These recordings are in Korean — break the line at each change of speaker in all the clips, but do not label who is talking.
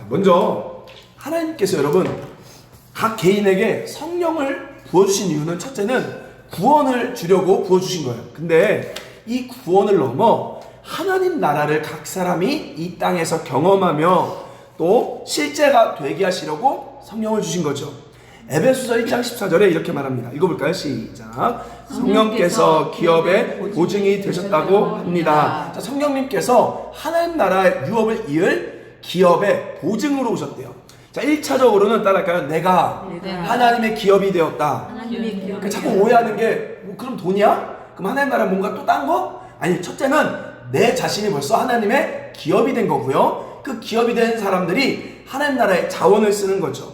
먼저 하나님께서 여러분 각 개인에게 성령을 부어주신 이유는 첫째는 구원을 주려고 부어주신 거예요. 근데 이 구원을 넘어 하나님 나라를 각 사람이 이 땅에서 경험하며 또 실제가 되게 하시려고 성령을 주신 거죠. 에베소서 1장 14절에 이렇게 말합니다. 읽어볼까요? 시작. 성령께서 기업의 보증이 되셨다고 합니다. 자, 성령님께서 하나님 나라의 유업을 이을 기업의 보증으로 오셨대요. 자, 1차적으로는 따라할까요? 내가 하나님의 기업이 되었다. 그러니까 자꾸 오해하는 게 그럼 돈이야? 그럼 하나님 나라 뭔가 또 딴 거? 아니, 첫째는 내 자신이 벌써 하나님의 기업이 된 거고요. 그 기업이 된 사람들이 하나님 나라의 자원을 쓰는 거죠.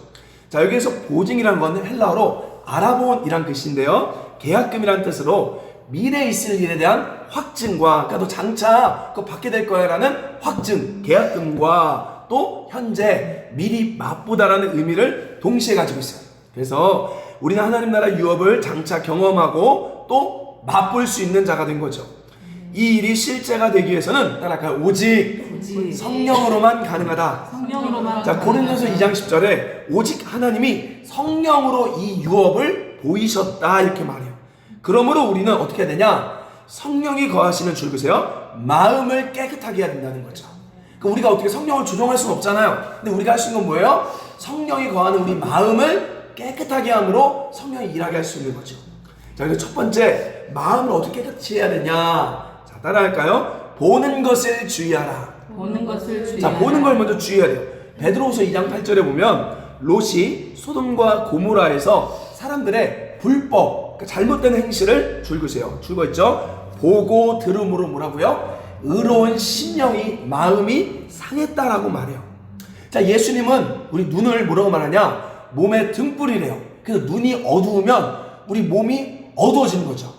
자, 여기에서 보증이란 건 헬라어로 아라본이란 뜻인데요. 계약금이란 뜻으로 미래에 있을 일에 대한 확증과, 그러니까 너 장차 그거 받게 될 거야 라는 확증, 계약금과 또 현재 미리 맛보다라는 의미를 동시에 가지고 있어요. 그래서 우리는 하나님 나라 유업을 장차 경험하고 또 맛볼 수 있는 자가 된 거죠. 이 일이 실제가 되기 위해서는 따라할까요? 오직 성령으로만 가능하다. 자, 고린도서 2장 10절에 오직 하나님이 성령으로 이 유업을 보이셨다 이렇게 말해요. 그러므로 우리는 어떻게 해야 되냐? 성령이 거하시는 줄 보세요. 마음을 깨끗하게 해야 된다는 거죠. 우리가 어떻게 성령을 조종할 수는 없잖아요. 근데 우리가 할 수 있는 건 뭐예요? 성령이 거하는 우리 마음을 깨끗하게 함으로 성령이 일하게 할 수 있는 거죠. 자, 그래서 첫 번째, 마음을 어떻게 깨끗이 해야 되냐? 자, 따라할까요? 보는 것을 주의하라. 자, 보는 걸 먼저 주의해야 돼요. 베드로후서 2장 8절에 보면 롯이 소돔과 고모라에서 사람들의 불법, 그러니까 잘못된 행실을 줄거세요. 줄거 있죠? 보고 들음으로 뭐라고요? 의로운 심령이 마음이 상했다라고 말해요. 자, 예수님은 우리 눈을 뭐라고 말하냐? 몸의 등불이래요. 그래서 눈이 어두우면 우리 몸이 어두워지는 거죠.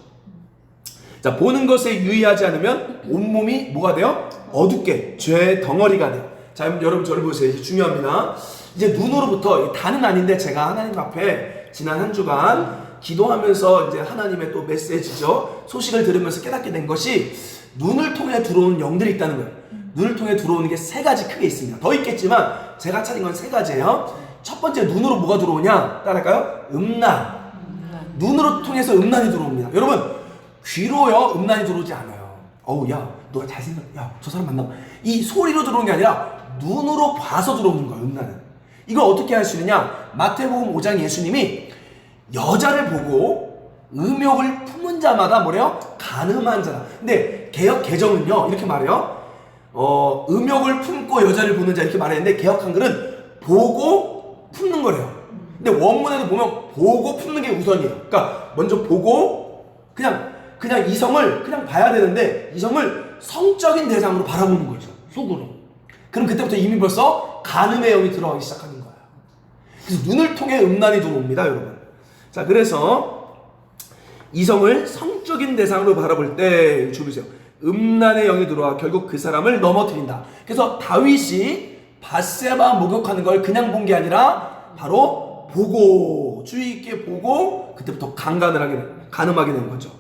자, 보는 것에 유의하지 않으면 온몸이 뭐가 돼요? 어둡게 죄의 덩어리가 돼요. 자, 여러분 저를 보세요. 이제 중요합니다. 이제 눈으로부터 다는 아닌데 제가 하나님 앞에 지난 한 주간 기도하면서 이제 하나님의 또 메시지죠. 소식을 들으면서 깨닫게 된 것이 눈을 통해 들어오는 영들이 있다는 거예요. 눈을 통해 들어오는 게 세 가지 크게 있습니다. 더 있겠지만 제가 찾은 건 세 가지예요. 첫 번째, 눈으로 뭐가 들어오냐? 따라할까요? 음란. 눈으로 통해서 음란이 들어옵니다. 여러분, 귀로요 음란이 들어오지 않아요. 어우, 야, 너 잘생겼, 야, 저 사람 만나봐. 이 소리로 들어오는 게 아니라 눈으로 봐서 들어오는 거예요, 음란은. 이걸 어떻게 할 수 있느냐? 마태복음 5장 예수님이 여자를 보고 음욕을 품은 자마다 뭐래요? 간음한 자다. 근데 개역 개정은요 이렇게 말해요. 음욕을 품고 여자를 보는 자 이렇게 말했는데 개역 한글은 보고 품는 거래요. 근데 원문에도 보면 보고 품는 게 우선이에요. 그러니까 먼저 보고 그냥 이성을 그냥 봐야 되는데 이성을 성적인 대상으로 바라보는 거죠. 속으로. 그럼 그때부터 이미 벌써 간음의 영이 들어가기 시작하는 거예요. 그래서 눈을 통해 음란이 들어옵니다, 여러분. 자, 그래서 이성을 성적인 대상으로 바라볼 때 주무세요. 음란의 영이 들어와 결국 그 사람을 넘어뜨린다. 그래서 다윗이 밧세바 목욕하는 걸 그냥 본 게 아니라 바로 보고 주의 있게 보고 그때부터 간음하게 된 거죠.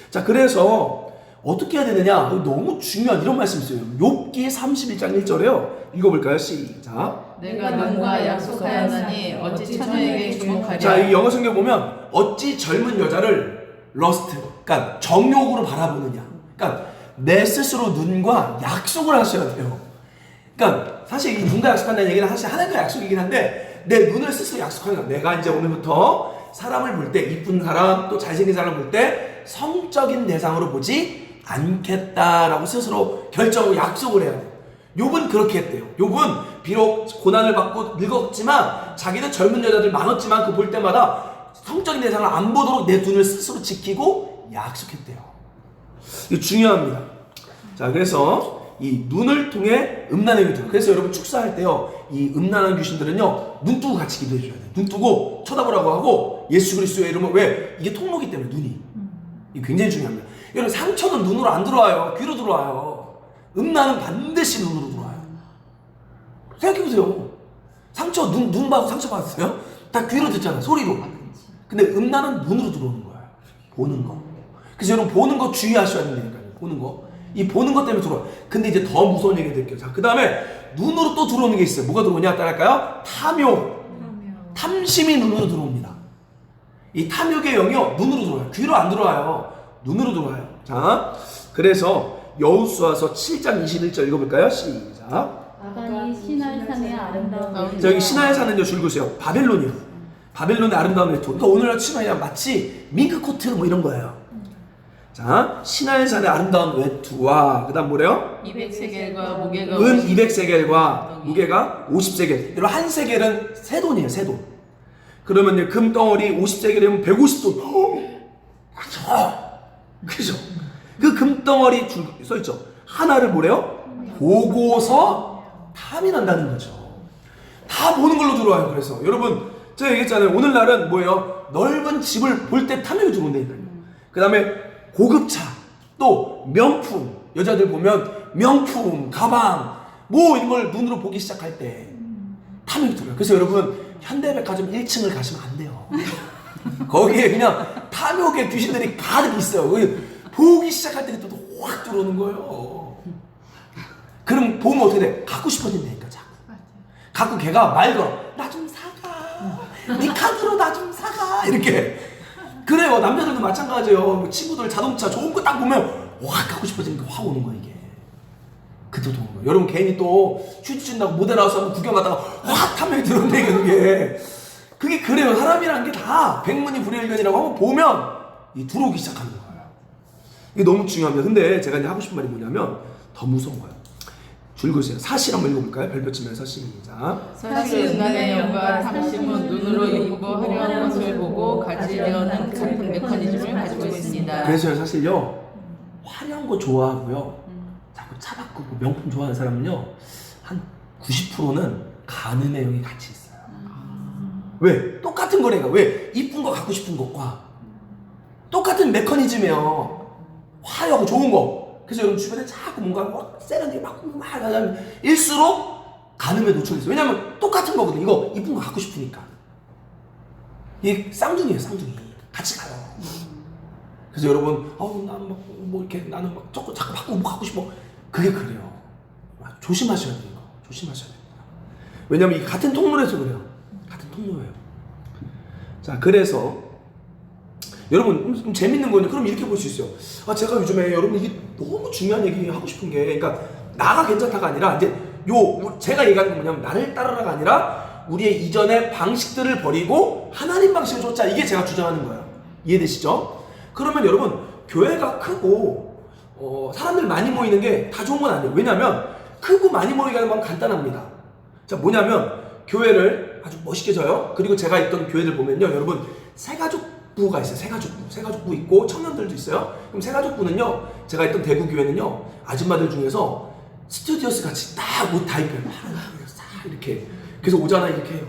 자, 그래서 어떻게 해야 되느냐? 너무 중요한 이런 말씀이 있어요. 욥기 31장 1절에요. 읽어볼까요? 시작.
내가 눈과 약속하였나니 어찌 처녀에게 주목하랴.
자, 이 영어 성경 보면 어찌 젊은 여자를 러스트, 그러니까 정욕으로 바라보느냐. 그러니까 내 스스로 눈과 약속을 하셔야 돼요. 그러니까 사실 이 눈과 약속한다는 얘기는 사실 하나님과 약속이긴 한데 내 눈을 스스로 약속하는 거야. 내가 이제 오늘부터 사람을 볼 때, 이쁜 사람 또 잘생긴 사람을 볼 때 성적인 대상으로 보지 않겠다라고 스스로 결정하고 약속을 해야 돼요. 욥은 그렇게 했대요. 욥은 비록 고난을 받고 늙었지만 자기는 젊은 여자들 많았지만 그 볼 때마다 성적인 대상을 안 보도록 내 눈을 스스로 지키고 약속했대요. 이거 중요합니다. 자, 그래서 이 눈을 통해 음란의 귀신. 그래서 여러분 축사할 때요, 이 음란한 귀신들은요 눈 뜨고 같이 기도해 줘야 돼요. 눈 뜨고 쳐다보라고 하고 예수 그리스도의 이름을, 왜? 이게 통로기 때문에 눈이. 이게 굉장히 중요합니다. 여러분, 상처는 눈으로 안 들어와요. 귀로 들어와요. 음란은 반드시 눈으로 들어와요. 생각해보세요. 상처, 눈 봐서 상처 받았어요? 다 귀로 듣잖아요. 소리로. 근데 음란은 눈으로 들어오는 거예요. 보는 거. 그래서 여러분, 보는 거 주의하셔야 된다니까요. 보는 거. 이 보는 것 때문에 들어와요. 근데 이제 더 무서운 얘기 드릴게요. 자, 그 다음에 눈으로 또 들어오는 게 있어요. 뭐가 들어오냐? 따라할까요? 탐욕. 탐심이 눈으로 들어옵니다. 이 탐욕의 영이요, 눈으로 들어와요. 귀로 안 들어와요. 눈으로 들어와요. 자, 그래서 여호수아서 7장 21절 읽어볼까요? 시작.
아간이 시날 산의 아름다운
자, 여기 시나에 사는요, 줄 보세요. 바벨론이요. 바벨론의 아름다운 외투. 그러니까 오늘날 치마야 마치 밍크 코트 뭐 이런 거예요. 자, 시나에 산의 아름다운 외투와 그다음 뭐래요?
200세겔과 무게가
은
50
200세겔과 무게가 50세겔. 여러분 한 세겔은 세 돈이에요, 세 돈. 그러면요, 금덩어리 50세겔이면 150돈. 그죠? 그 금덩어리 줄 써있죠. 하나를 뭐래요? 보고서 탐이 난다는 거죠. 다 보는 걸로 들어와요. 그래서 여러분 제가 얘기했잖아요. 오늘날은 뭐예요? 넓은 집을 볼 때 탐욕이 들어온다니까요. 그 다음에 고급차, 또 명품, 여자들 보면 명품, 가방 뭐 이런 걸 눈으로 보기 시작할 때 탐욕이 들어요. 그래서 여러분 현대백화점 1층을 가시면 안 돼요. 거기에 그냥 탐욕의 귀신들이 가득 있어요. 보기 시작할 때 또 확 들어오는 거예요. 그럼 보면 어떻게 돼? 갖고 싶어진다니까 자꾸. 갖고 걔가 말 걸어. 나 좀 사가. 네 카드로 나 좀 사가. 이렇게. 그래요. 남자들도 마찬가지예요. 친구들 자동차 좋은 거 딱 보면 확 갖고 싶어지니까 확 오는 거야 이게. 그때 오는 거예요. 여러분 괜히 또 휴지 준다고 모델하우스 한번 구경 갔다가 확 탐욕이 들어온다니까 그게. 그게 그래요. 사람이란 게 다 백문이 불여일견이라고 한번 보면 이 들어오기 시작하는 거예요. 이게 너무 중요합니다. 근데 제가 이제 하고 싶은 말이 뭐냐면 더 무서운 거예요. 줄 그으세요. 사실 한번 읽어볼까요? 별표 치면서 시작.
사실 인간의 영과 탐심은 눈으로 이쁘고 화려한 것을 보고 가지려는 같은 메커니즘을 가지고 있습니다.
그래서요, 사실요, 화려한 거 좋아하고요, 자꾸 차 바꾸고 명품 좋아하는 사람은요, 한 90%는 가늠의 영이 같이 있어요. 왜? 똑같은 거래가. 왜? 이쁜 거 갖고 싶은 것과 똑같은 메커니즘이에요. 화려하고 좋은 거. 그래서 여러분 주변에 자꾸 뭔가 막 세련되게 막 하면 일수록 가늠에 노출됐어요. 왜냐면 똑같은 거거든. 이거 이쁜 거 갖고 싶으니까. 이게 쌍둥이에요, 쌍둥이. 같이 가요. 그래서 여러분, 나는 막 뭐 이렇게 나는 막 자꾸 바꾸고 뭐 갖고 싶어. 그게 그래요. 조심하셔야 돼요. 조심하셔야 됩니다. 왜냐면 이 같은 통로에서 그래요. 같은 통로예요. 자, 그래서 여러분 좀 재밌는 거는 그럼 이렇게 볼 수 있어요. 제가 요즘에 여러분 이게 너무 중요한 얘기 하고 싶은 게, 그러니까 나가 괜찮다가 아니라 이제 제가 얘기하는 건 뭐냐면 나를 따라라가 아니라 우리의 이전의 방식들을 버리고 하나님 방식을 쫓자. 이게 제가 주장하는 거예요. 이해되시죠? 그러면 여러분 교회가 크고 사람들 많이 모이는 게 다 좋은 건 아니에요. 왜냐하면 크고 많이 모이게 하는 건 간단합니다. 자, 뭐냐면 교회를 아주 멋있게 져요. 그리고 제가 있던 교회들 보면요, 여러분 세가족부가 있어요. 세가족부 있고 청년들도 있어요. 그럼 세가족부는요, 제가 있던 대구 교회는요, 아줌마들 중에서 스튜디오스 같이 딱 옷 다 입혀요. 파란 싹 이렇게. 그래서 오잖아 이렇게 해요.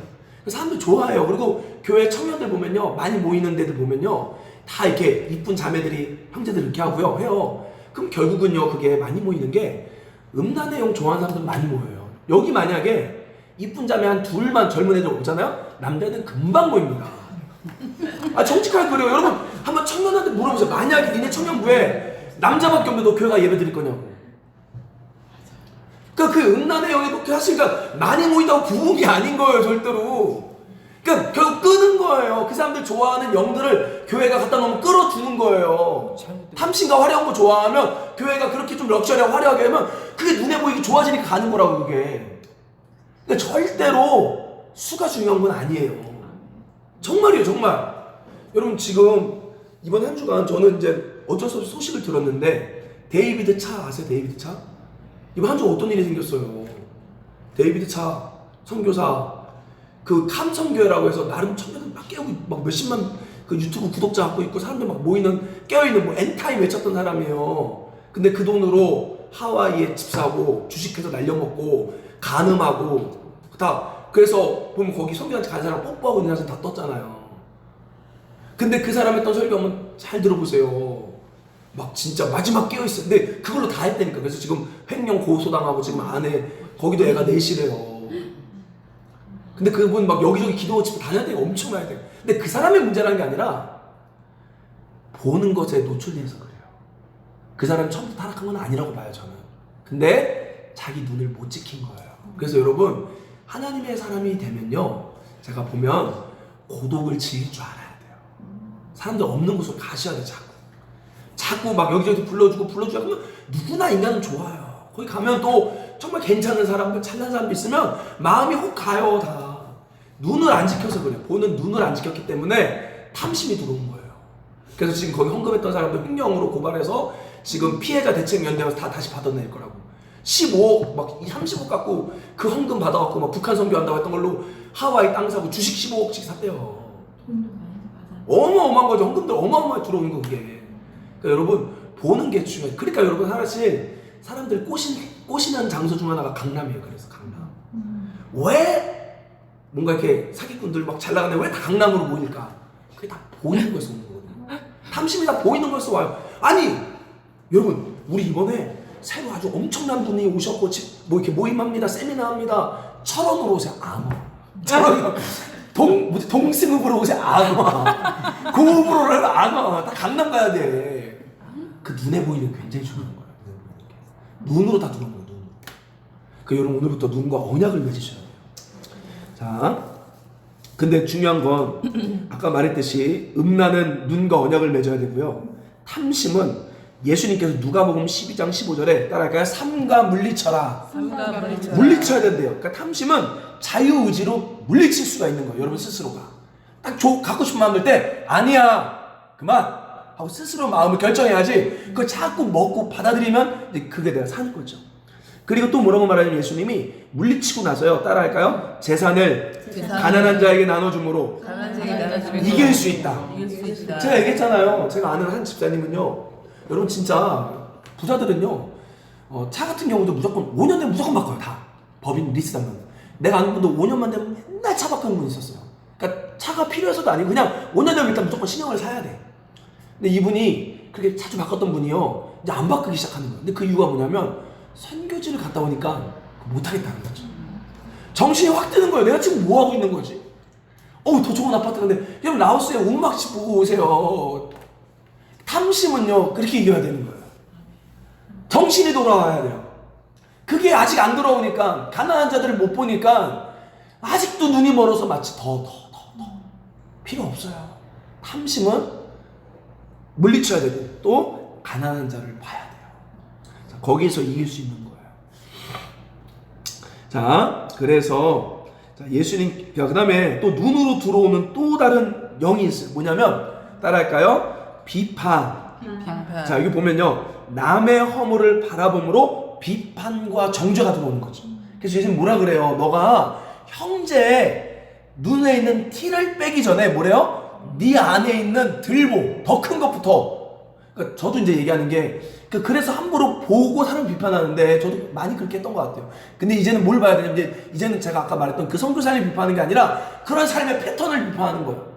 사람들 좋아해요. 그리고 교회 청년들 보면요, 많이 모이는 데들 보면요, 다 이렇게 이쁜 자매들이 형제들 이렇게 하고요 해요. 그럼 결국은요, 그게 많이 모이는 게 음란의 영 좋아하는 사람들 많이 모여요. 여기 만약에 이쁜 자매 한 둘만 젊은 애들 오잖아요? 남자애들 금방 모입니다. 정직하게 그래요. 여러분 한번 청년한테 물어보세요. 만약에 니네 청년부에 남자밖에 없는데 너 교회가 예배 드릴 거냐고. 그러니까 그 음란의 영에 그렇게 하시니까 많이 모인다고 부은 게 아닌 거예요, 절대로. 그러니까 결국 끄는 거예요. 그 사람들 좋아하는 영들을 교회가 갖다 놓으면 끌어주는 거예요. 탐심과 화려한 거 좋아하면 교회가 그렇게 좀 럭셔리하고 화려하게 하면 그게 눈에 보이기 좋아지니까 가는 거라고, 그게. 그러니까 절대로 수가 중요한 건 아니에요. 정말이에요, 정말. 여러분 지금 이번 한 주간 저는 이제 어쩔 수 없이 소식을 들었는데, 데이비드 차 아세요? 데이비드 차? 이번 한 주 어떤 일이 생겼어요. 데이비드 차 선교사, 그 캄선교회라고 해서 나름 청년들 막 깨우고 막 몇십만 그 유튜브 구독자 갖고 있고 사람들 막 모이는, 깨어있는 뭐 엔타임 외쳤던 사람이에요. 근데 그 돈으로 하와이에 집 사고 주식해서 날려먹고 간음하고 다. 그래서 보면 거기 선교한테 간 사람 뽀뽀하고 있는 사람 다 떴잖아요. 근데 그 사람 했던 설교 한번 잘 들어보세요. 막 진짜 마지막 깨어있어요. 근데 그걸로 다 했다니까. 그래서 지금 횡령 고소당하고 지금 안에 거기도 애가 넷이래요. 근데 그분 막 여기저기 기도 집회 다녀야 돼요. 엄청 많이 돼요. 근데 그 사람의 문제라는 게 아니라 보는 것에 노출돼서 그래요. 그 사람이 처음부터 타락한 건 아니라고 봐요, 저는. 근데 자기 눈을 못 지킨 거예요. 그래서 여러분 하나님의 사람이 되면요, 제가 보면 고독을 즐길 줄 알아야 돼요. 사람들 없는 곳으로 가셔야 돼. 자꾸 막 여기저기 불러주고 그러면 누구나 인간은 좋아요. 거기 가면 또 정말 괜찮은 사람들, 찬란한 사람도 있으면 마음이 혹 가요. 다 눈을 안 지켜서 그래. 보는 눈을 안 지켰기 때문에 탐심이 들어온 거예요. 그래서 지금 거기 헌금했던 사람들 횡령으로 고발해서 지금 피해자 대책연대에서 다 다시 받아낼 거라고. 15억 막 30억 갖고 그 헌금 받아갖고 막 북한 선교한다고 했던 걸로 하와이 땅 사고 주식 15억씩 샀대요. 어마어마한 거죠. 헌금들 어마어마하게 들어오는 거 그게. 그러니까 여러분 보는 게 중요해요. 그러니까 여러분 사실 사람들 꼬시는 장소 중 하나가 강남이에요. 그래서 강남. 왜 뭔가 이렇게 사기꾼들 막 잘 나가는데 왜 다 강남으로 모일까? 그게 다 보이는 거에서 오는 거거든요. 탐심이 다 보이는 거에서 와요. 아니 여러분 우리 이번에 새로 아주 엄청난 분이 오셨고 뭐 이렇게 모임합니다. 세미나합니다. 1,000원으로 오세요. 안 와. 1,000원 동승읍으로 오세요. 안 와. 고읍으로는 안 와. 다 강남 가야 돼. 그 눈에 보이는 게 굉장히 중요한 거예요. 눈으로 다 들어오는 거예요. 눈으로. 그 여러분 오늘부터 눈과 언약을 맺으셔야 돼요. 자, 근데 중요한 건 아까 말했듯이 음란은 눈과 언약을 맺어야 되고요. 탐심은 예수님께서 누가복음 12장 15절에 따라할까요? 삼가 물리쳐라. 물리쳐야 된대요. 그러니까 탐심은 자유의지로 물리칠 수가 있는 거예요. 여러분 스스로가. 딱 갖고 싶은 마음 들 때 아니야 그만 하고 스스로 마음을 결정해야지. 그걸 자꾸 먹고 받아들이면 이제 그게 내가 사는 거죠. 그리고 또 뭐라고 말하냐면 예수님이 물리치고 나서요. 따라할까요? 재산을 가난한 자에게 나눠줌으로 이길 수 있다. 제가 얘기했잖아요. 제가 아는 한 집사님은요. 여러분 진짜 부자들은요. 차 같은 경우도 무조건 5년 되면 무조건 바꿔요. 다. 법인 리스 당근. 내가 아는 분도 5년만 되면 맨날 차 바꾸는 분 있었어요. 그러니까 차가 필요해서도 아니고 그냥 5년 되면 일단 무조건 신형을 사야 돼. 근데 이분이 그렇게 자주 바꿨던 분이요. 이제 안 바꾸기 시작하는 거예요. 근데 그 이유가 뭐냐면 선교지를 갔다 오니까 못하겠다는 거죠. 정신이 확 드는 거예요. 내가 지금 뭐 하고 있는 거지? 더 좋은 아파트 근데 여러분 라오스에 운막집 보고 오세요. 탐심은요 그렇게 이겨야 되는 거예요. 정신이 돌아와야 돼요. 그게 아직 안 돌아오니까 가난한 자들을 못 보니까 아직도 눈이 멀어서 마치 더 필요 없어요. 탐심은 물리쳐야 되고 또 가난한 자를 봐야 돼요. 자, 거기서 이길 수 있는 거예요. 자, 그래서 예수님 그 다음에 또 눈으로 들어오는 또 다른 영이 있어요. 뭐냐면 따라할까요? 비판. 자, 여기 보면요. 남의 허물을 바라봄으로 비판과 정죄가 들어오는 거죠. 그래서 예수님 뭐라 그래요? 너가 형제 눈에 있는 티를 빼기 전에 뭐래요? 네 안에 있는 들보 더 큰 것부터. 그러니까 저도 이제 얘기하는 게 그래서 함부로 보고 사람 비판하는데 저도 많이 그렇게 했던 것 같아요. 근데 이제는 뭘 봐야 되냐면 이제는 제가 아까 말했던 그 선교사를 비판하는 게 아니라 그런 삶의 패턴을 비판하는 거예요.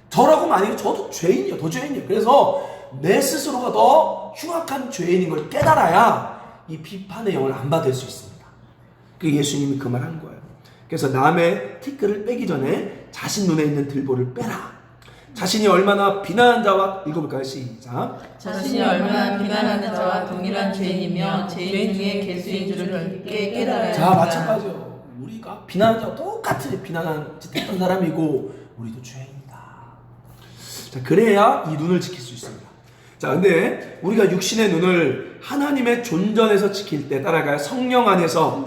저라고 만약에 저도 죄인이에요. 더 죄인이에요. 그래서 내 스스로가 더 흉악한 죄인인 걸 깨달아야 이 비판의 영을 안 받을 수 있습니다. 그 예수님이 그 말 한 거예요. 그래서 남의 티끌을 빼기 전에 자신 눈에 있는 들보를 빼라. 자신이 얼마나 비난한 자와 읽어볼까요? 시작.
자신이 얼마나 비난하는 자와 동일한 죄인이며 죄인 중에 개수인 줄을 깨달아야 한다.
자, 마찬가지요. 우리가 비난하는 자와 똑같이 비난한 짓 했던 사람이고 우리도 죄인이다. 자, 그래야 이 눈을 지킬 수 있습니다. 자, 근데 우리가 육신의 눈을 하나님의 존전에서 지킬 때 따라가야 성령 안에서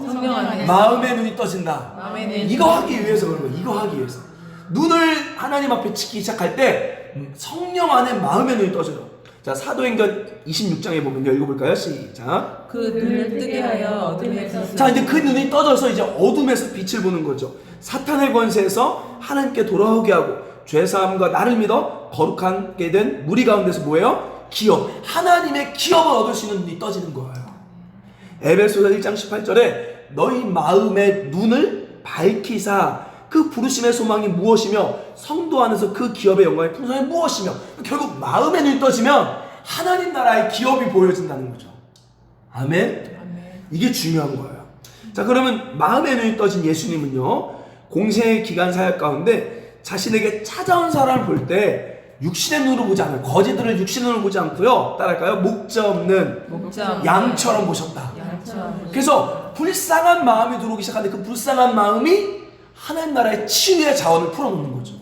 마음의 눈이 떠진다. 이거 하기 위해서 그런 거예요. 이거 하기 위해서. 눈을 하나님 앞에 지키기 시작할 때 성령 안에 마음의 눈이 떠져요. 자, 사도행전 26장에 보면요. 읽어볼까요? 시작.
그 눈을 뜨게 하여 어둠에서.
자, 이제 그 눈이 떠져서 이제 어둠에서 빛을 보는 거죠. 사탄의 권세에서 하나님께 돌아오게 하고 죄사함과 나를 믿어 거룩하게 된 무리 가운데서 뭐예요? 기업. 하나님의 기업을 얻을 수 있는 눈이 떠지는 거예요. 에베소서 1장 18절에 너희 마음의 눈을 밝히사 그 부르심의 소망이 무엇이며 성도 안에서 그 기업의 영광의 풍성이 무엇이며 결국 마음의 눈이 떠지면 하나님 나라의 기업이 보여진다는 거죠. 아멘? 이게 중요한 거예요. 자, 그러면 마음의 눈이 떠진 예수님은요 공생의 기간 사역 가운데 자신에게 찾아온 사람을 볼 때 육신의 눈으로 보지 않아요. 거지들을 육신의 눈으로 보지 않고요. 따랄까요? 목자 없는 양처럼 보셨다. 그래서 불쌍한 마음이 들어오기 시작하는데 그 불쌍한 마음이 하나님 나라의 치유의 자원을 풀어놓는 거죠.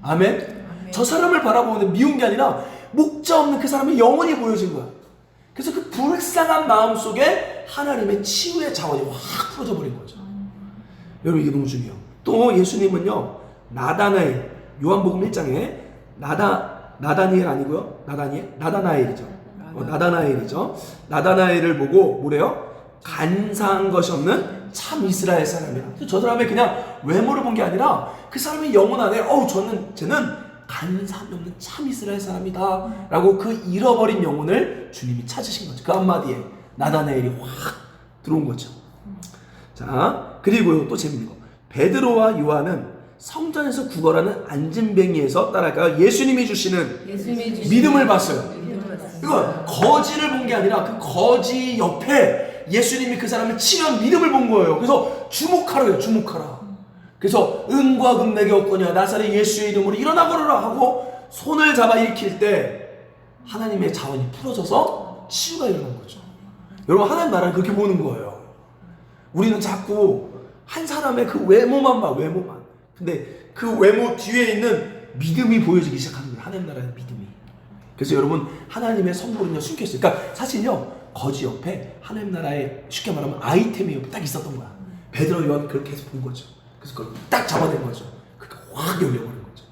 아멘? 저 사람을 바라보는데 미운 게 아니라 목자 없는 그 사람의 영혼이 보여진 거야. 그래서 그 불쌍한 마음 속에 하나님의 치유의 자원이 확 풀어져 버린 거죠. 여러분 이게 너무 중요해요. 또 예수님은요 나다나엘, 요한복음 1장에 나다니엘 아니고요 나다나엘이죠. 나다나엘이죠. 나다나엘을 보고 뭐래요? 간사한 것이 없는 참 이스라엘 사람이라. 저 사람의 그냥 외모를 본 게 아니라 그 사람의 영혼 안에 쟤는 간사함이 없는 참 이스라엘 사람이다 라고 그 잃어버린 영혼을 주님이 찾으신 거죠. 그 한마디에 나다나엘이 확 들어온 거죠. 자, 그리고 또 재밌는 거, 베드로와 요한은 성전에서 구걸하는 안진뱅이에서 따라할까요? 예수님이 주시는 믿음을 봤어요. 이거 거지를 본 게 아니라 그 거지 옆에 예수님이 그 사람을 치료한 믿음을 본 거예요. 그래서 주목하라고요. 주목하라. 그래서 은과 금 내게 없거냐 나사렛 예수의 이름으로 일어나 걸으라 하고 손을 잡아 일으킬 때 하나님의 자원이 풀어져서 치유가 일어난 거죠. 여러분 하나님 나라를 그렇게 보는 거예요. 우리는 자꾸 한 사람의 그 외모만 봐. 외모만. 근데 그 외모 뒤에 있는 믿음이 보여지기 시작하는 거예요. 하나님 나라의 믿음이. 그래서 여러분 하나님의 선물은요 숨겨있어요. 그러니까 사실요 거지 옆에 하나님 나라의 쉽게 말하면 아이템이 옆에 딱 있었던 거야. 베드로 요한 그렇게 해서 본 거죠. 그래서 그걸 딱 잡아낸 거죠. 그러니까 확 열려버린 거죠.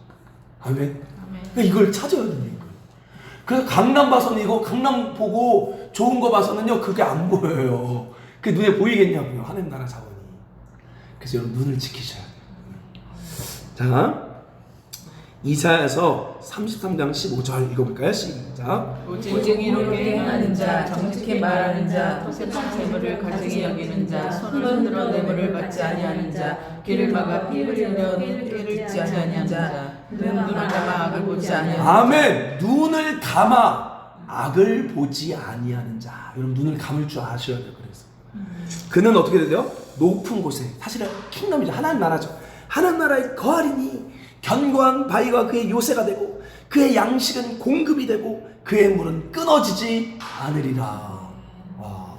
아멘. 그러니까 이걸 찾아야 되는 거예요. 그래서 강남 봐서는 이거 강남 보고 좋은 거 봐서는요 그게 안 보여요. 그게 눈에 보이겠냐고요. 하나님 나라 자원이. 그래서 여러분 눈을 지키셔야 돼요. 자, 이사야서 33장 15절 읽어볼까요? 시작.
오직 이롭게 행하는 자, 정직히 말하는 자, 토색한 재물을 가증히 여기는 자, 손을 흔들어 뇌물을 받지 아니하는 자, 귀를 막아 피 흘리려 눈길을 잊지 아니하는 자, 눈을 감아 악을 보지 아니하는 자.
아멘. 눈을 감아 악을 보지 아니하는 자. 여러분 눈을 감을 줄 아셔야 돼요. 그래서 그는 어떻게 돼요? 높은 곳에, 사실은 킹덤이죠. 하나님 나라죠. 하나님 나라에 거하리니 견고한 바위가 그의 요새가 되고 그의 양식은 공급이 되고 그의 물은 끊어지지 않으리라. 와,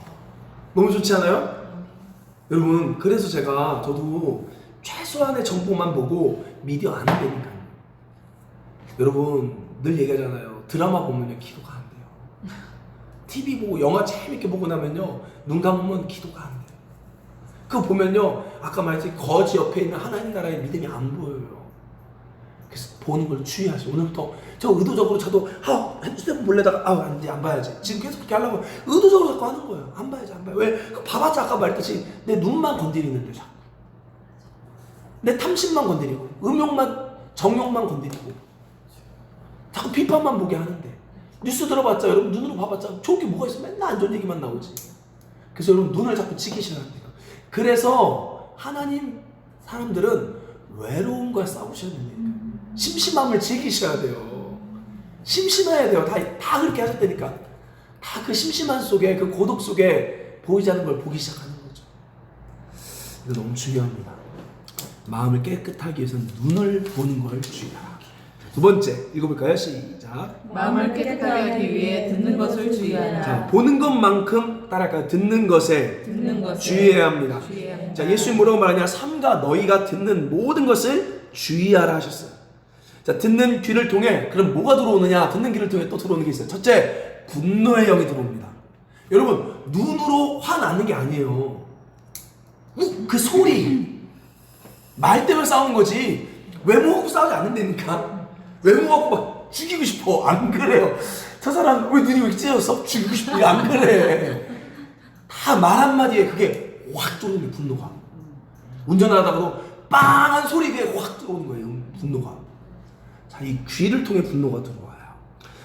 너무 좋지 않아요? 여러분 그래서 저도 최소한의 정보만 보고 미디어 안 되니까요. 여러분 늘 얘기하잖아요. 드라마 보면요 기도가 안 돼요. TV 보고 영화 재밌게 보고 나면요 눈 감으면 기도가 안 돼요. 그거 보면요 아까 말했지 거지 옆에 있는 하나님 나라의 믿음이 안 보여요. 그래서 보는 걸 주의하세요. 오늘부터 저 의도적으로 저도 핸드폰 볼래다가 안 봐야지. 지금 계속 그렇게 하려고 의도적으로 자꾸 하는 거예요. 안 봐야지. 왜? 봐봤자 아까 말했듯이 내 눈만 건드리는데 자꾸 내 탐심만 건드리고 정욕만 건드리고 자꾸 비판만 보게 하는데 뉴스 들어봤자 여러분 눈으로 봐봤자 좋은 게 뭐가 있어? 맨날 안 좋은 얘기만 나오지. 그래서 여러분 눈을 자꾸 지키셔야 돼요. 그래서 하나님 사람들은 외로움과 싸우셔야 됩니다. 심심함을 즐기셔야 돼요. 심심해야 돼요. 다 그렇게 하셨다니까. 다 그 심심한 속에 그 고독 속에 보이지 않는 걸 보기 시작하는 거죠. 이거 너무 중요합니다. 마음을 깨끗하기 위해서는 눈을 보는 걸 주의하라. 두 번째 읽어볼까요? 시작.
마음을 깨끗하게 하기 위해 듣는 것을 주의하라.
자, 보는 것만큼 따라할까요? 듣는 것에 주의해야 합니다. 자, 예수님 뭐라고 말하냐? 삼가 너희가 듣는 모든 것을 주의하라 하셨어요. 자, 듣는 귀를 통해 그럼 뭐가 들어오느냐? 듣는 귀를 통해 또 들어오는 게 있어요. 첫째, 분노의 영이 들어옵니다. 여러분 눈으로 화나는 게 아니에요. 그 소리 말 때문에 싸우는 거지 외모 갖고 싸우지 않는다니까. 외모 갖고 막 죽이고 싶어 안 그래요. 저 사람 왜 눈이 왜 이렇게 찢어졌어? 죽이고 싶어 안 그래. 다 말 한마디에 그게 확 들어오는 게 분노가. 운전하다가도 빵한 소리에 확 들어오는 거예요. 분노가. 자, 이 귀를 통해 분노가 들어와요.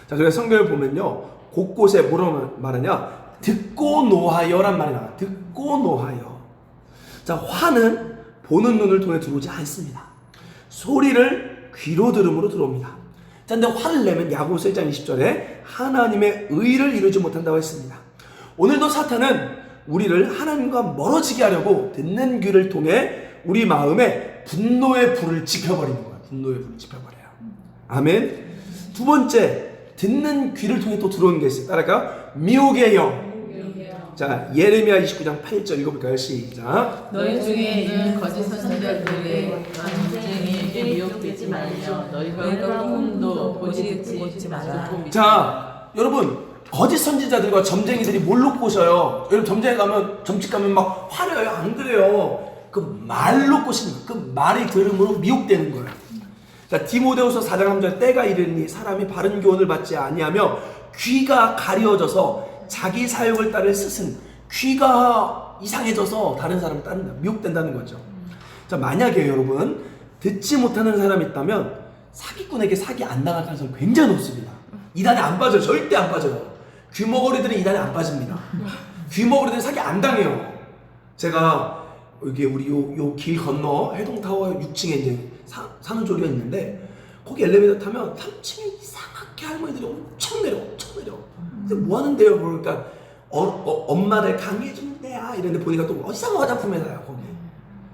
자, 그래서 성경을 보면요 곳곳에 뭐라고 말하냐? 듣고 노하여란 말이 나와요. 듣고 노하여. 자, 화는 보는 눈을 통해 들어오지 않습니다. 소리를 귀로 들음으로 들어옵니다. 자, 근데 화를 내면 야고보서 1장 20절에 하나님의 의를 이루지 못한다고 했습니다. 오늘도 사탄은 우리를 하나님과 멀어지게 하려고 듣는 귀를 통해 우리 마음에 분노의 불을 지펴버리는 거예요. 분노의 불을 지펴버려요. 아멘. 두 번째, 듣는 귀를 통해 또 들어오는 게 있어요. 따라할까요? 미혹의 영. 자, 예레미야 29장 8절 읽어볼까요? 시작.
너희 중에 있는 거짓 선지자들의 전쟁에게 미혹되지 말며 너희가 꿈도 보지 마라.
자, 여러분 거짓 선지자들과 점쟁이들이 뭘로 꼬셔요? 여러분 점쟁이 가면 점집 가면 막 화려해요. 안 그래요? 그 말로 꼬시는 거예요. 그 말이 들음으로 미혹되는 거예요. 자, 디모데후서 4장 3절 때가 이르니 사람이 바른 교훈을 받지 아니하며 귀가 가려져서 자기 사욕을 따를 스승, 귀가 이상해져서 다른 사람을 따른다, 미혹된다는 거죠. 자, 만약에 여러분 듣지 못하는 사람이 있다면 사기꾼에게 사기 안 당할 가능성이 굉장히 높습니다. 이단에 안 빠져요. 절대 안 빠져요. 귀머거리들은 이단에 안 빠집니다. 귀머거리들은 사기 안 당해요. 제가 여기 우리 요 길 건너 해동타워 6층에 이제 사는 조리가 있는데 거기 엘리베이터 타면 3층에 이상하게 할머니들이 엄청 내려. 근데 뭐 하는데요? 그러니까 엄마를 강의해 주는 데야 이런데 보니까 또 이상한 화장품 회사야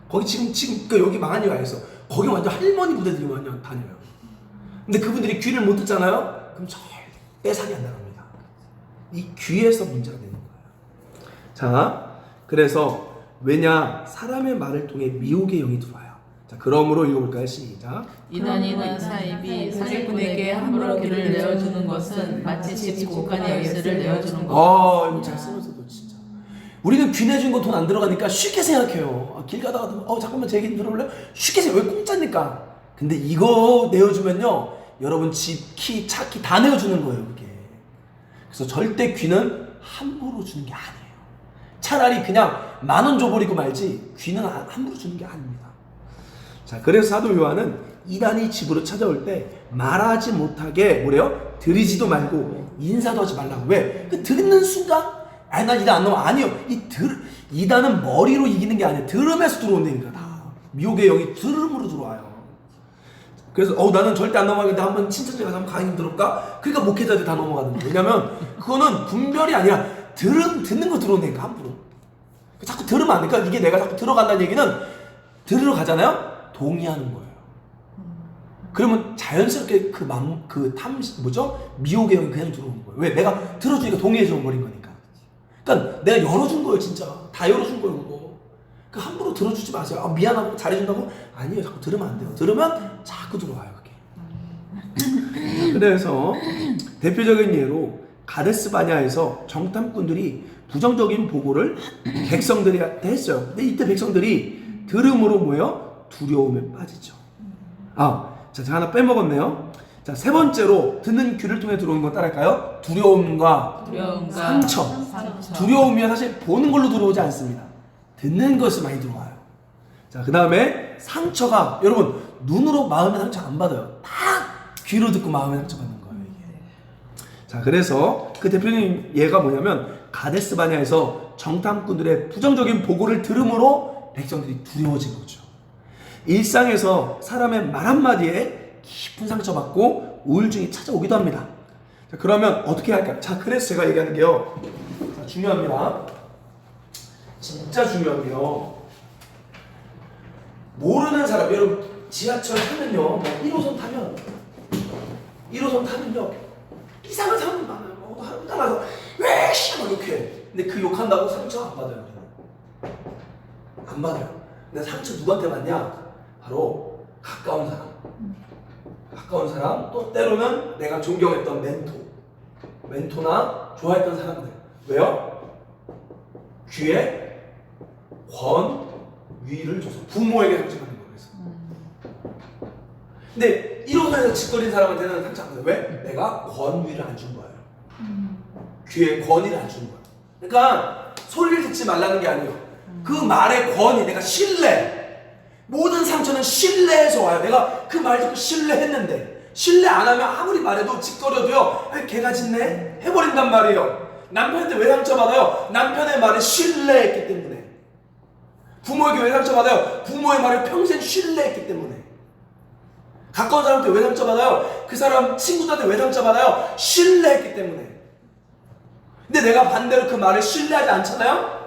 거기 지금 그 여기 망한 이유가 있어. 거기 완전 할머니 부대들이 완전 다녀요. 근데 그분들이 귀를 못 듣잖아요. 그럼 절대 사기 안 나갑니다. 이 귀에서 문제가 되는 거예요. 자, 그래서 왜냐? 사람의 말을 통해 미혹의 영이 들어와요. 자, 그러므로 읽어볼까요? 시작.
이단이나 사입이 사기꾼에게 함부로 길을 내어주는 것은 마치 집 곡간의 열쇠를 내어주는 것.
이거 잘 쓰면서도 진짜. 우리는 귀 내준 거 돈 안 들어가니까 쉽게 생각해요. 길 가다가 잠깐만 제 얘기 좀 들어볼래요? 쉽게 생각해. 왜 공짜니까. 근데 이거 내어주면요, 여러분 집 키, 차 키 다 내어주는 거예요, 그게. 그래서 절대 귀는 함부로 주는 게 아니에요. 차라리 그냥 10,000원 줘버리고 말지 귀는 함부로 주는 게 아닙니다. 자, 그래서 사도 요한은 이단이 집으로 찾아올 때 말하지 못하게 뭐래요? 들이지도 말고 인사도 하지 말라고. 왜? 그 듣는 순간 난 이단 안 넘어. 아니요. 이단은 머리로 이기는 게 아니에요. 들음에서 들어온다니까. 다 미혹의 영이 들음으로 들어와요. 그래서 나는 절대 안 넘어가겠는데 한번 친척집 가서 한번 강의 좀 들어볼까? 그러니까 목회자들 다 넘어가는 거예요. 왜냐면 그거는 분별이 아니라 듣는 거 들어온다니까 함부로. 자꾸 들으면 안 돼. 그러니까 이게 내가 자꾸 들어간다는 얘기는 들으러 가잖아요? 동의하는 거예요. 그러면 자연스럽게 미혹의 영이 그냥 들어오는 거예요. 왜? 내가 들어주니까 동의해줘 버린 거니까. 그러니까 내가 열어준 거예요, 진짜. 다 열어준 거예요, 그거. 그러니까 함부로 들어주지 마세요. 미안하고 잘해준다고? 아니에요. 자꾸 들으면 안 돼요. 들으면 자꾸 들어와요, 그게. 그래서 대표적인 예로 가데스 바냐에서 정탐꾼들이 부정적인 보고를 백성들한테 했어요. 근데 이때 백성들이 들음으로 뭐예요? 두려움에 빠지죠. 자, 제가 하나 빼먹었네요. 자, 세 번째로 듣는 귀를 통해 들어오는 건 따랄까요? 두려움과 상처. 두려움이 사실 보는 걸로 들어오지 않습니다. 듣는 것이 많이 들어와요. 자, 그 다음에 상처가 여러분 눈으로 마음의 상처 안 받아요. 다 귀로 듣고 마음의 상처 받는 거예요, 이게. 자, 그래서 그 대표적인 예가 뭐냐면 가데스 바냐에서 정탐꾼들의 부정적인 보고를 들음으로 백성들이 두려워진 거죠. 일상에서 사람의 말 한마디에 깊은 상처받고 우울증이 찾아오기도 합니다. 자, 그러면 어떻게 할까요? 자, 그래서 제가 얘기하는 게요. 자, 중요합니다. 진짜 중요한 게요. 모르는 사람, 여러분 지하철 타면요, 뭐 1호선 타면요 이상한 사람들 많아요. 따라서 왜 씨발 이렇게. 근데 그 욕한다고 상처 안 받아요. 안 받아요. 근데 상처 누구한테 받냐? 바로 가까운 사람, 또 때로는 내가 존경했던 멘토나 좋아했던 사람들. 왜요? 귀에 권위를 줘서 부모에게 상처받는 거예요. 그래서. 근데 1호선에서 짓거린 사람한테는 상처 안 받아요. 왜? 내가 권위를 안 준 거예요. 귀에 권위를 안 준 거예요. 그러니까 소리를 듣지 말라는 게 아니에요. 그 말의 권위, 내가 신뢰. 모든 상처는 신뢰에서 와요. 내가 그 말 듣고 신뢰했는데 신뢰 안 하면 아무리 말해도 짓거려도요, 걔가 짓네? 해버린단 말이에요. 남편한테 왜 상처받아요? 남편의 말을 신뢰했기 때문에. 부모에게 왜 상처받아요? 부모의 말을 평생 신뢰했기 때문에. 가까운 사람한테 왜 상처받아요? 그 사람 친구들한테 왜 상처받아요? 신뢰했기 때문에. 근데 내가 반대로 그 말을 신뢰하지 않잖아요?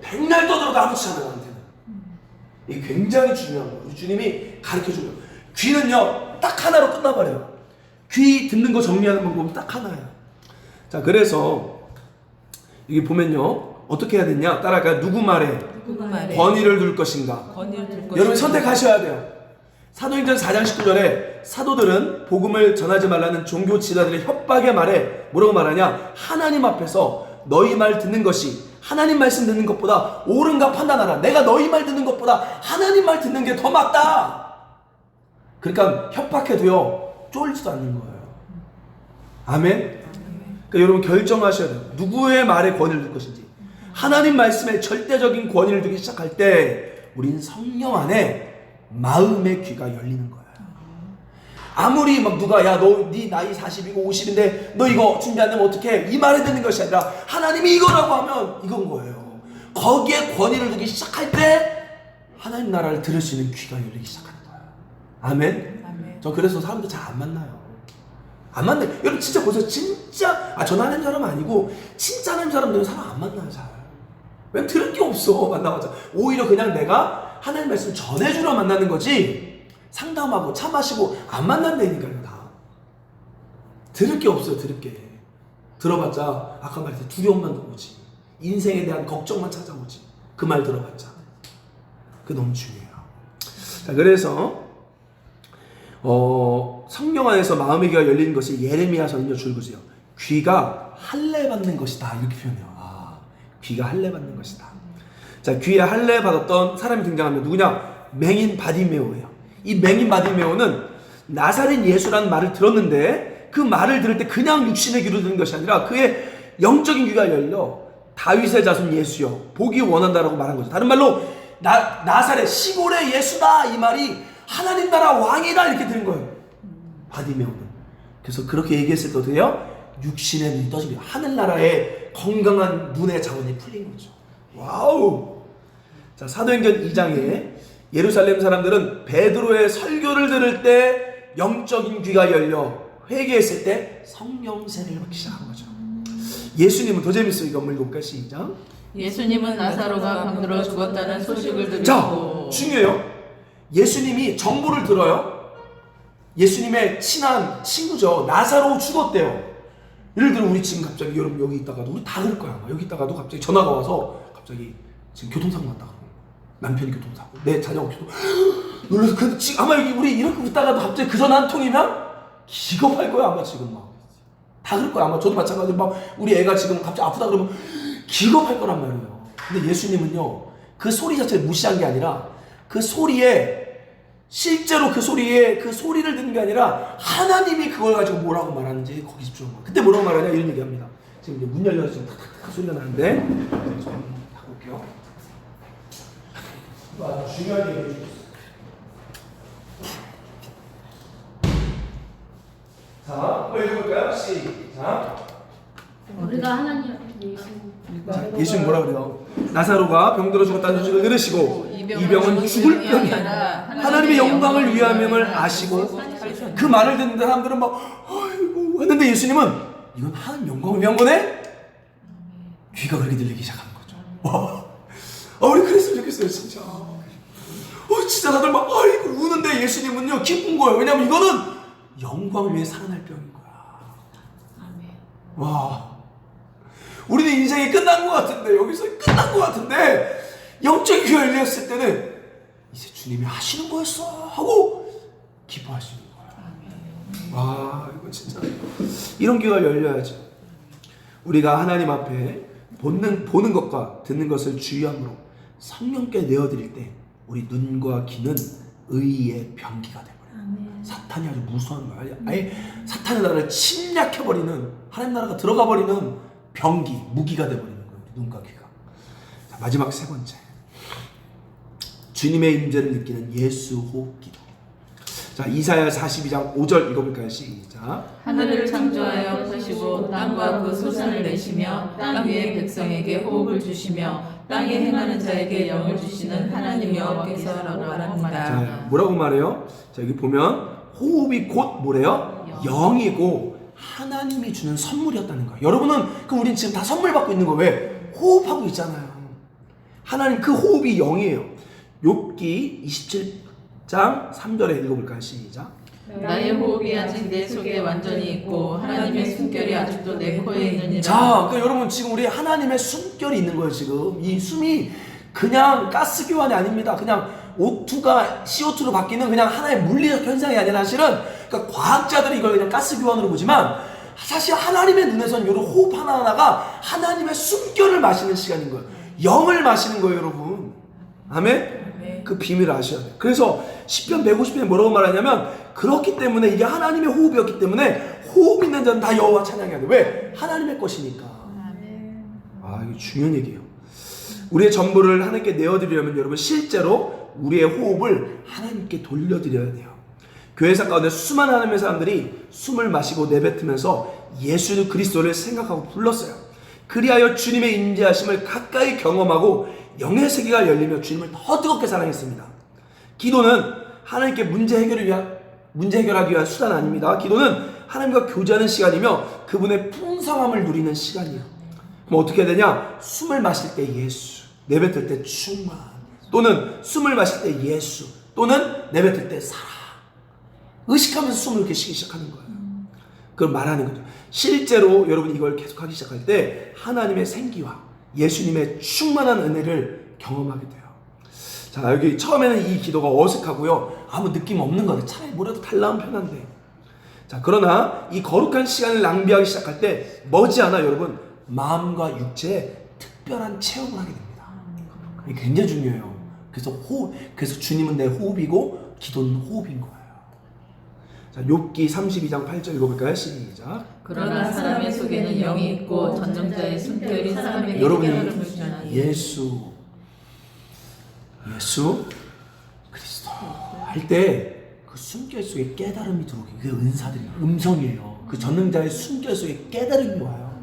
백날 떠들어도 아무렇지 않아요, 나한테는. 이게 굉장히 중요한 거예요. 우리 주님이 가르쳐줘요. 귀는요, 딱 하나로 끝나버려요. 귀 듣는 거 정리하는 방법은 딱 하나예요. 자, 그래서 여기 보면요, 어떻게 해야 되냐? 따라할까요? 누구 말에
누구 말에
권위를 둘 것인가?
권위를 들 것인가?
여러분 선택하셔야 돼요. 사도행전 4장 19절에 사도들은 복음을 전하지 말라는 종교 지도자들의 협박의 말에 뭐라고 말하냐? 하나님 앞에서 너희 말 듣는 것이 하나님 말씀 듣는 것보다 옳은가 판단하라. 내가 너희 말 듣는 것보다 하나님 말 듣는 게 더 맞다. 그러니까 협박해도요 쫄지도 않는 거예요. 아멘. 그러니까 여러분 결정하셔야 돼요. 누구의 말에 권위를 둘 것인지. 하나님 말씀에 절대적인 권위를 두기 시작할 때 우린 성령 안에 마음의 귀가 열리는 거예요. 아무리 막 누가 야 너 네 나이 40이고 50인데 너 이거 준비 안 되면 어떡해? 이 말에 듣는 것이 아니라 하나님이 이거라고 하면 이건 거예요. 거기에 권위를 두기 시작할 때 하나님 나라를 들을 수 있는 귀가 열리기 시작하는 거예요. 아멘.
아멘.
저 그래서 사람들 잘 안 만나요. 안 만나요. 여러분 진짜 보세요. 진짜 전 하나님 사람 아니고 진짜 하나님 사람들은 사람 안 만나요. 잘. 왜 들을 게 없어 만나봤자. 오히려 그냥 내가 하나님 말씀 전해주러 만나는 거지 상담하고 차 마시고 안 만난다니까요. 다 들을 게 없어요. 들을 게 들어봤자 아까 말했듯이 두려움만 오지 인생에 대한 걱정만 찾아오지. 그 말 들어봤자 그게 너무 중요해요. 자, 그래서 성령 안에서 마음의 귀가 열리는 것이 예레미야서는요 줄거지요. 귀가 할례 받는 것이다 이렇게 표현해요. 귀가 할례 받는 것이다. 자, 귀에 할례 받았던 사람이 등장하면 누구냐? 맹인 바디메오예요. 이 맹인 바디메오는 나사렛 예수라는 말을 들었는데 그 말을 들을 때 그냥 육신의 귀로 듣는 것이 아니라 그의 영적인 귀가 열려 다윗의 자손 예수여 보기 원한다라고 말한 거죠. 다른 말로 나사렛 시골의 예수다 이 말이 하나님 나라 왕이다 이렇게 들은 거예요. 바디메오는. 그래서 그렇게 얘기했을 때 어떻게 해요? 육신의 눈이 떠집니다. 하늘나라의 건강한 눈의 자원이 풀린 거죠. 와우. 자, 사도행전 2장에 예루살렘 사람들은 베드로의 설교를 들을 때 영적인 귀가 열려 회개했을 때 성령 세례를 받기 시작한 거죠. 예수님은 더 재밌어요. 이거 한번 읽어볼까요? 시작.
예수님은 나사로가 병들어 죽었다는 소식을 듣고
자, 중요해요. 예수님이 정보를 들어요. 예수님의 친한 친구죠. 나사로 죽었대요. 예를 들어 우리 지금 갑자기 여러분 여기 있다가도 우리 다 그럴 거야. 여기 있다가도 갑자기 전화가 와서 갑자기 지금 교통사고 났다. 남편이 교통사고 내 자녀가 놀라서 그 지금 아마 여기 우리 이렇게 웃다가도 갑자기 그 전화 한 통이면 기겁할 거야 아마 지금 막 다 그럴 거야 아마. 저도 마찬가지로 막 우리 애가 지금 갑자기 아프다 그러면 기겁할 거란 말이에요. 근데 예수님은요 그 소리 자체를 무시한 게 아니라 그 소리에 실제로 그 소리를 듣는 게 아니라 하나님이 그걸 가지고 뭐라고 말하는지 거기 집중한 거예요. 그때 뭐라고 말하냐 이런 얘기합니다. 지금 이제 문 열려서 지금 탁탁탁 소리가 나는데 좀 바꿀게요. 아주 중요한 얘기를 해주셨어요. 자, 한번 읽어볼까요? 시작.
우리가 하나님 예수
자, 예수님 뭐라 그래요? 나사로가 병들어 죽었다는 소식을 들으시고 이 병은 죽을 병이 아니라 하나님의 영광을 위함임을 아시고 그 말을 듣는 사람들은 막 아이고 했는데 예수님은 이건 하나님 영광을 위한 거네? 귀가 그렇게 들리기 시작하는 거죠. 와, 우리 그랬으면 좋겠어요 진짜. 진짜 다들 막 아이고 우는데 예수님은요 기쁜 거예요. 왜냐면 이거는 영광을 위해 살아날 병인 거야. 와, 우리는 인생이 끝난 것 같은데 여기서 끝난 것 같은데 영적인 귀가 열렸을 때는 이제 주님이 하시는 거였어 하고 기뻐할 수 있는 거야. 와, 이거 진짜 이런 귀가 열려야죠. 우리가 하나님 앞에 보는 것과 듣는 것을 주의함으로 성령께 내어드릴 때 우리 눈과 귀는 의의 병기가 돼버려요. 사탄이 아주 무서운 거야. 아예 사탄의 나라를 침략해버리는 하나님 나라가 들어가버리는 병기, 무기가 돼버리는 거예요. 눈과 귀가. 자, 마지막 세 번째, 주님의 임재를 느끼는 예수 호흡 기도. 자, 이사야 42장 5절 읽어볼까요? 시작.
하늘을 창조하여 펴시고 땅과 그 소산을 내시며 땅 위의 백성에게 호흡을 주시며 땅에 행하는 자에게 영을 주시는 하나님 여호와께서라고 말합니다.
자, 뭐라고 말해요? 자, 여기 보면 호흡이 곧 뭐래요? 영이고 하나님이 주는 선물이었다는 거예요. 여러분은 우린 지금 다 선물 받고 있는 거 왜? 호흡하고 있잖아요. 하나님 그 호흡이 영이에요. 욥기 27장 3절에 읽어볼까요? 시작.
나의 호흡이 아직 내 속에 완전히 있고 하나님의 숨결이 아직도 내 코에 있느니라.
자, 그러니까 여러분 지금 우리 하나님의 숨결이 있는 거예요. 지금 이 숨이 그냥 가스 교환이 아닙니다. 그냥 O2가 CO2로 바뀌는 그냥 하나의 물리적 현상이 아니라 사실은 그러니까 과학자들이 이걸 그냥 가스 교환으로 보지만 사실 하나님의 눈에서는 이런 호흡 하나하나가 하나님의 숨결을 마시는 시간인 거예요. 영을 마시는 거예요, 여러분. 아멘? 그 비밀을 아셔야 돼요. 그래서 시편 150편에 뭐라고 말하냐면 그렇기 때문에 이게 하나님의 호흡이었기 때문에 호흡 있는 자는 다 여호와 찬양해야 돼. 왜? 하나님의 것이니까. 아, 이게 중요한 얘기예요. 우리의 전부를 하나님께 내어드리려면 여러분 실제로 우리의 호흡을 하나님께 돌려드려야 돼요. 교회사 가운데 수많은 하나님의 사람들이 숨을 마시고 내뱉으면서 예수 그리스도를 생각하고 불렀어요. 그리하여 주님의 인자하심을 가까이 경험하고 영의 세계가 열리며 주님을 더 뜨겁게 사랑했습니다. 기도는 하나님께 문제 해결하기 위한 수단 아닙니다. 기도는 하나님과 교제하는 시간이며 그분의 풍성함을 누리는 시간이에요. 그럼 어떻게 해야 되냐? 숨을 마실 때 예수, 내뱉을 때 충만, 또는 숨을 마실 때 예수, 또는 내뱉을 때 사랑. 의식하면서 숨을 이렇게 쉬기 시작하는 거예요. 그걸 말하는 거죠. 실제로 여러분 이걸 계속하기 시작할 때 하나님의 생기와 예수님의 충만한 은혜를 경험하게 돼요. 자, 여기 처음에는 이 기도가 어색하고요. 아무 느낌 없는 거예요. 차라리 뭐라도 달라면 편한데. 자, 그러나 이 거룩한 시간을 낭비하기 시작할 때 머지않아 여러분 마음과 육체에 특별한 체험을 하게 됩니다. 이게 굉장히 중요해요. 그래서 주님은 내 호흡이고 기도는 호흡인 거예요. 자, 욥기 32장 8절 읽어볼까요? 시작.
그러나 사람의 속에는 영이 있고 전능자의 숨결이 사람에게
여러분이
깨달음을 주나니.
예수 그리스도 할 때 그 숨결 속에 깨달음이 들어오게, 그게 은사들이에요. 음성이에요. 그 전능자의 숨결 속에 깨달음이 와요.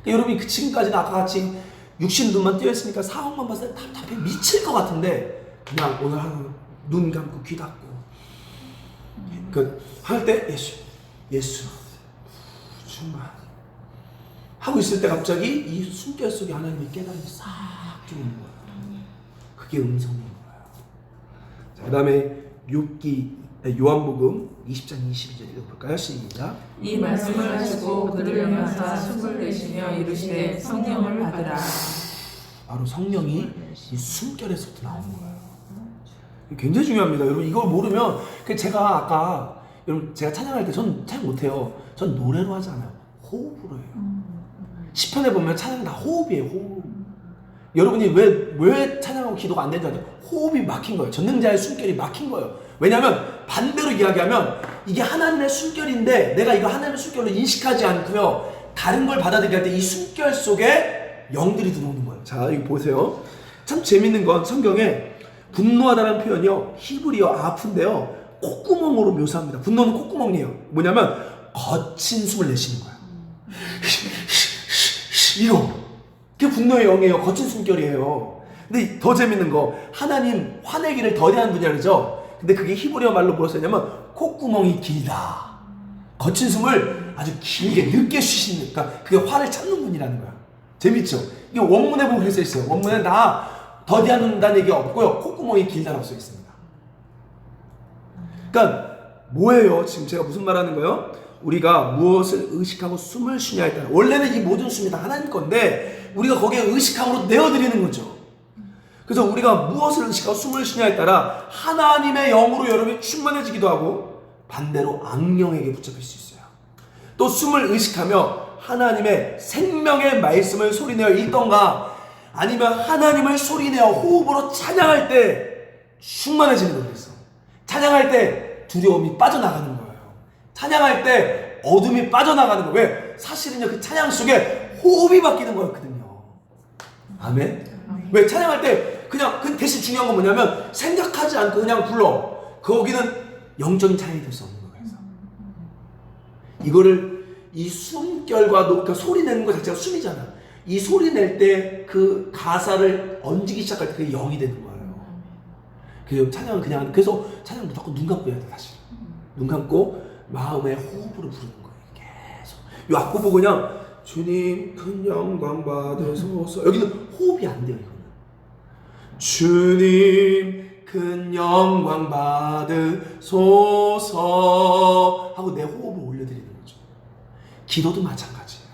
그러니까 여러분이 그 지금까지는 아까 같이 육신 눈만 띄어있으니까 상황만 봤을 때 답답해 미칠 것 같은데 그냥 오늘 하루 눈 감고 귀 닫고 할 때 예수 충만 하고 있을 때 갑자기 이 숨결 속에 하나님의 깨달음이 싹 들어오는 거예요. 그게 음성인 거예요. 자, 그 다음에 요한복음 20장 22절 읽어볼까요? 시작.
이 말씀을 하시고 그를 영하사 숨을 내쉬며 이르시되 성령을 받으라.
바로 성령이 이 숨결에서부터 나오는 거예요. 굉장히 중요합니다. 여러분 이걸 모르면 제가 아까 여러분 제가 찬양할 때 전 찬양 못해요. 전 노래로 하잖아요. 호흡으로 해요. 시편에 보면 찬양 다 호흡이에요. 호흡. 여러분이 왜 찬양하고 기도가 안 되는지 아세요? 호흡이 막힌 거예요. 전능자의 숨결이 막힌 거예요. 왜냐하면 반대로 이야기하면 이게 하나님의 숨결인데 내가 이거 하나님의 숨결로 인식하지 않고요. 다른 걸 받아들이게 할 때 이 숨결 속에 영들이 들어오는 거예요. 자, 이거 보세요. 참 재밌는 건 성경에 분노하다는 표현이요. 히브리어 아픈데요. 콧구멍으로 묘사합니다. 분노는 콧구멍이에요. 뭐냐면 거친 숨을 내쉬는 거예요. 이거. 그게 분노의 영이에요. 거친 숨결이에요. 근데 더 재밌는 거 하나님 화내기를 더디하는 분이라 그러죠. 근데 그게 히브리어 말로 뭐라 쓰냐면 콧구멍이 길다. 거친 숨을 아주 길게 늦게 쉬시는, 그러니까 그게 화를 참는 분이라는 거야. 재밌죠? 이게 원문에 보면 그렇게 써 있어요. 원문에 다 더디하는다는 얘기가 없고요. 콧구멍이 길다라고 써 있습니다. 그러니까 뭐예요? 지금 제가 무슨 말하는 거예요? 우리가 무엇을 의식하고 숨을 쉬냐에 따라 원래는 이 모든 숨이 다 하나님 건데 우리가 거기에 의식함으로 내어드리는 거죠. 그래서 우리가 무엇을 의식하고 숨을 쉬냐에 따라 하나님의 영으로 여러분이 충만해지기도 하고 반대로 악령에게 붙잡힐 수 있어요. 또 숨을 의식하며 하나님의 생명의 말씀을 소리내어 읽던가 아니면 하나님을 소리내어 호흡으로 찬양할 때 충만해지는 거예요. 찬양할 때 두려움이 빠져나가는 거예요. 찬양할 때 어둠이 빠져나가는 거예요. 왜? 사실은요 그 찬양 속에 호흡이 바뀌는 거였거든요. 아멘? 왜? 찬양할 때 그냥 그 대신 중요한 건 뭐냐면 생각하지 않고 그냥 불러. 거기는 영적인 찬양이 될 수 없는 거예요. 그래서 이거를 이 숨결과 그러니까 소리 내는 것 자체가 숨이잖아. 이 소리 낼 때 그 가사를 얹기 시작할 때 그게 영이 되는 거예요. 그 찬양은 그냥 그래서 찬양 무조건 눈 감고 해야 돼. 사실 눈 감고 마음의 호흡으로 부르는 거예요. 계속 이 악보고 그냥 주님 큰 영광 받으소서 여기는 호흡이 안 돼요. 이거는 주님 큰 영광 받으소서 하고 내 호흡을 올려드리는 거죠. 기도도 마찬가지예요.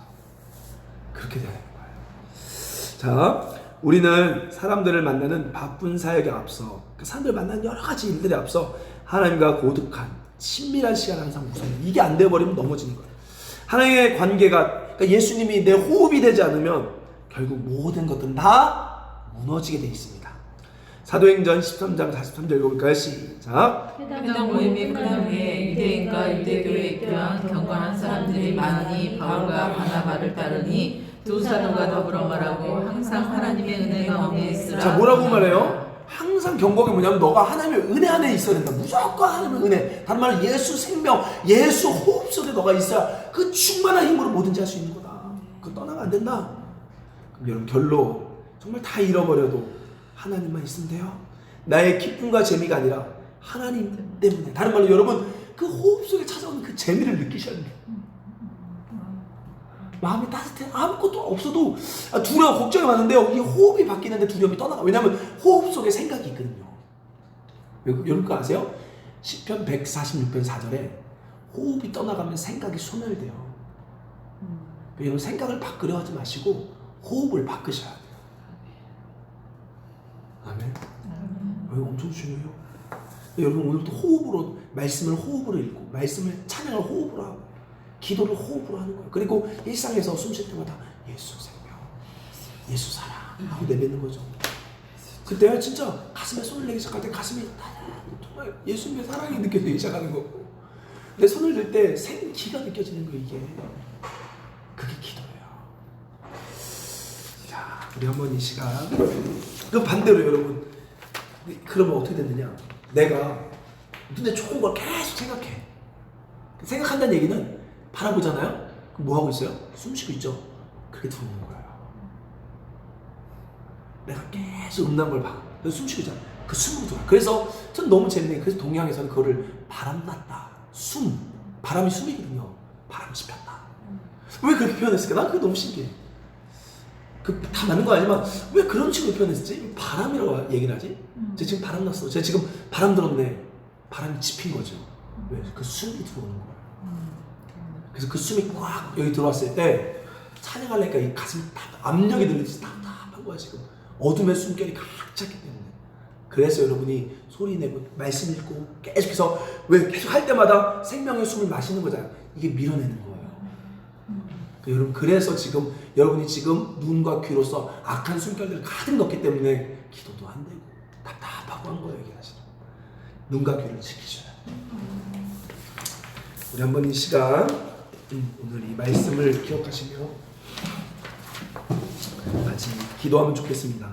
그렇게 되는 거예요. 자, 우리는 사람들을 만나는 바쁜 사역에 앞서 그 사람들을 만나는 여러 가지 일들에 앞서 하나님과 고득한 친밀한 시간을 항상 우선해요. 이게 안 되어버리면 넘어지는 거예요. 하나님의 관계가, 그러니까 예수님이 내 호흡이 되지 않으면 결국 모든 것들은 다 무너지게 돼 있습니다. 사도행전 13장 43절 읽어볼까요? 시작.
해당 모임이 끝난 후에 유대인과 유대교에 입교한 경건한 사람들이 많으니 바울과 바나바를 따르니 두 사도가 더불어 말하고 항상 하나님의 은혜 가운데 있으라.
자, 뭐라고 말해요? 항상 경고가 뭐냐면 너가 하나님의 은혜 안에 있어야 된다. 무조건 하나님의 은혜. 다른 말로 예수 생명, 예수 호흡 속에 너가 있어야 그 충만한 힘으로 뭐든지 할 수 있는 거다. 그거 떠나면 안 된다. 그럼 여러분 결론 정말 다 잃어버려도 하나님만 있으면 돼요. 나의 기쁨과 재미가 아니라 하나님 때문에. 다른 말로 여러분 그 호흡 속에 찾아오는 그 재미를 느끼셔야 돼요. 마음이 따뜻해. 아무것도 없어도 두려워, 걱정이 많은데요. 이 호흡이 바뀌는데 두려움이 떠나가. 왜냐하면 호흡 속에 생각이 있거든요. 여러분 그거 아세요? 시편 146편 4절에 호흡이 떠나가면 생각이 소멸돼요. 여러분 생각을 바꾸려 하지 마시고 호흡을 바꾸셔야 돼요. 아멘. 이거 엄청 중요해요. 여러분 오늘부터 호흡으로 말씀을 호흡으로 읽고 말씀을 찬양을 호흡으로 하고 기도를 호흡으로 하는 거예요. 그리고 일상에서 숨 쉴 때마다 예수 생명, 예수 사랑 하고 내뱉는 거죠. 그때 진짜 가슴에 손을 내기 시작할 때 가슴이 정말 예수님의 사랑이 느껴지기 시작하는 거고 내 손을 들 때 생기가 느껴지는 거예요. 이게 그게 기도예요. 자, 우리 한번 이 시간 그 반대로 여러분 그러면 어떻게 되느냐, 내가 눈에 좋은 걸 계속 생각해. 생각한다는 얘기는 바라보잖아요? 그럼 뭐 하고 있어요? 숨 쉬고 있죠? 그렇게 들어오는 거예요. 내가 계속 음란 걸 봐. 숨 쉬고 있잖아. 그 숨으로 들어와. 그래서 전 너무 재밌는 게 그래서 동양에서는 그거를 바람났다. 숨. 바람이 숨이거든요. 바람 씹혔다. 왜 그렇게 표현했을까? 난 그게 너무 신기해. 그 다 맞는 거 아니지만 왜 그런 식으로 표현했지? 바람이라고 얘기를 하지? 제가 지금 바람 났어. 제가 지금 바람 들었네. 바람이 짚힌 거죠. 왜? 그 숨이 들어오는 거예요. 그래서 그 숨이 꽉 여기 들어왔을 때 찬양하려니까 이 가슴이 압력이 들리듯이 답답한 거야 지금. 어둠의 숨결이 가득 찼기 때문에. 그래서 여러분이 소리 내고 말씀 읽고 계속해서 왜 계속 할 때마다 생명의 숨을 마시는 거잖아요. 이게 밀어내는 거예요. 여러분 그래서 지금 여러분이 지금 눈과 귀로서 악한 숨결들을 가득 넣기 때문에 기도도 안 되고 답답하고 한 거예요. 얘기하시는 눈과 귀를 지키셔야 돼요. 우리 한번 이 시간 오늘 이 말씀을 기억하시며 같이 기도하면 좋겠습니다.